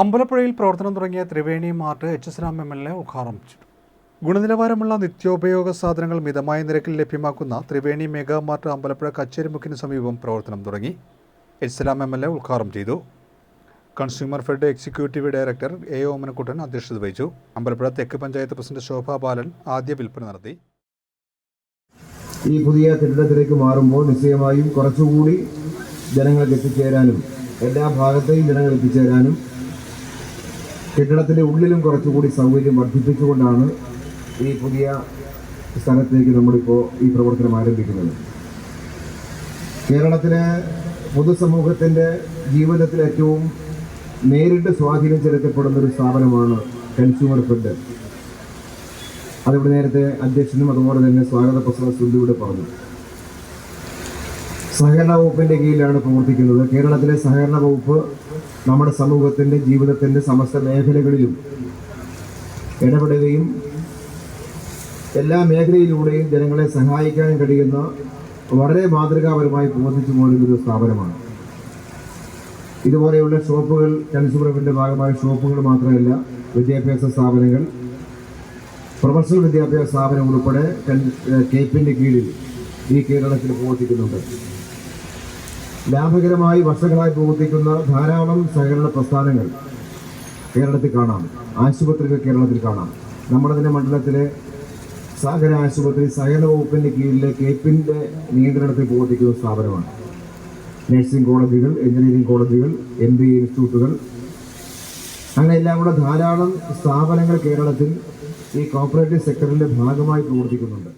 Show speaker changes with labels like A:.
A: അമ്പലപ്പുഴയിൽ പ്രവർത്തനം തുടങ്ങിയ Triveni mart H MLA ഉദ്ഘാടനം ചെയ്തു. ഗുണനിലവാരമുള്ള നിത്യോപയോഗ സാധനങ്ങൾ മിതമായ നിരക്കിൽ ലഭ്യമാക്കുന്ന ത്രിവേണി മെഗാ മാർട്ട് അമ്പലപ്പുഴ കച്ചേരിമുക്കിന് സമീപം പ്രവർത്തനം തുടങ്ങി. എച്ച് MLA ഉദ്ഘാടനം ചെയ്തു. Consumer fed executive director A. Omanakuttan അധ്യക്ഷത വഹിച്ചു. അമ്പലപ്പുഴ തെക്ക് പഞ്ചായത്ത് പ്രസിഡന്റ് ശോഭ ബാലൻ ആദ്യ വിൽപ്പന നടത്തി.
B: ഈ പുതിയ കെട്ടിടത്തിലേക്ക് മാറുമ്പോൾ നിശ്ചയമായും കുറച്ചുകൂടി ജനങ്ങൾക്ക് എത്തിച്ചേരാനും എല്ലാ ഭാഗത്തെയും ജനങ്ങൾ എത്തിച്ചേരാനും കെട്ടിടത്തിൻ്റെ ഉള്ളിലും കുറച്ചുകൂടി സൗകര്യം വർദ്ധിപ്പിച്ചുകൊണ്ടാണ് ഈ പുതിയ സ്ഥലത്തേക്ക് നമ്മളിപ്പോൾ ഈ പ്രവർത്തനം ആരംഭിക്കുന്നത്. കേരളത്തിലെ പൊതുസമൂഹത്തിൻ്റെ ജീവിതത്തിൽ ഏറ്റവും നേരിട്ട് സ്വാധീനം ചെലുത്തപ്പെടുന്നൊരു സ്ഥാപനമാണ് കൺസ്യൂമർ ഫെഡ്. അതിവിടെ നേരത്തെ അധ്യക്ഷനും അതുപോലെ തന്നെ സ്വാഗത പ്രസംഗ സുന്ദരിയുടെ പറഞ്ഞു. സഹകരണ വകുപ്പിൻ്റെ കീഴിലാണ് പ്രവർത്തിക്കുന്നത്. കേരളത്തിലെ സഹകരണ വകുപ്പ് നമ്മുടെ സമൂഹത്തിൻ്റെ ജീവിതത്തിൻ്റെ സമസ്ത മേഖലകളിലും ഇടപെടുകയും എല്ലാ മേഖലയിലൂടെയും ജനങ്ങളെ സഹായിക്കാൻ കഴിയുന്ന വളരെ മാതൃകാപരമായി പ്രവർത്തിച്ചു പോരുന്നൊരു സ്ഥാപനമാണ്. ഇതുപോലെയുള്ള ഷോപ്പുകൾ കൺസ്യൂമർ ഫെഡിൻ്റെ ഭാഗമായ ഷോപ്പുകൾ മാത്രമല്ല, വിദ്യാഭ്യാസ സ്ഥാപനങ്ങൾ, പ്രൊഫഷണൽ വിദ്യാഭ്യാസ സ്ഥാപനം ഉൾപ്പെടെ കേപ്പിൻ്റെ കീഴിൽ ഈ കേരളത്തിൽ പ്രവർത്തിക്കുന്നുണ്ട്. ലാഭകരമായി വർഷങ്ങളായി പ്രവർത്തിക്കുന്ന ധാരാളം സഹകരണ പ്രസ്ഥാനങ്ങൾ കേരളത്തിൽ കാണാം. ആശുപത്രികൾ കേരളത്തിൽ കാണാം. നമ്മുടെ തന്നെ മണ്ഡലത്തിലെ സാഗര ആശുപത്രി സഹകരണ വകുപ്പിൻ്റെ കീഴിലെ കേപ്പിൻ്റെ നിയന്ത്രണത്തിൽ പ്രവർത്തിക്കുന്ന സ്ഥാപനമാണ്. നഴ്സിംഗ് കോളേജുകൾ, എഞ്ചിനീയറിംഗ് കോളേജുകൾ, MBA ഇൻസ്റ്റിറ്റ്യൂട്ടുകൾ, അങ്ങനെ എല്ലാം കൂടെ ധാരാളം സ്ഥാപനങ്ങൾ കേരളത്തിൽ ഈ കോർപ്പറേറ്റീവ് സെക്ടറിൻ്റെ ഭാഗമായി പ്രവർത്തിക്കുന്നുണ്ട്.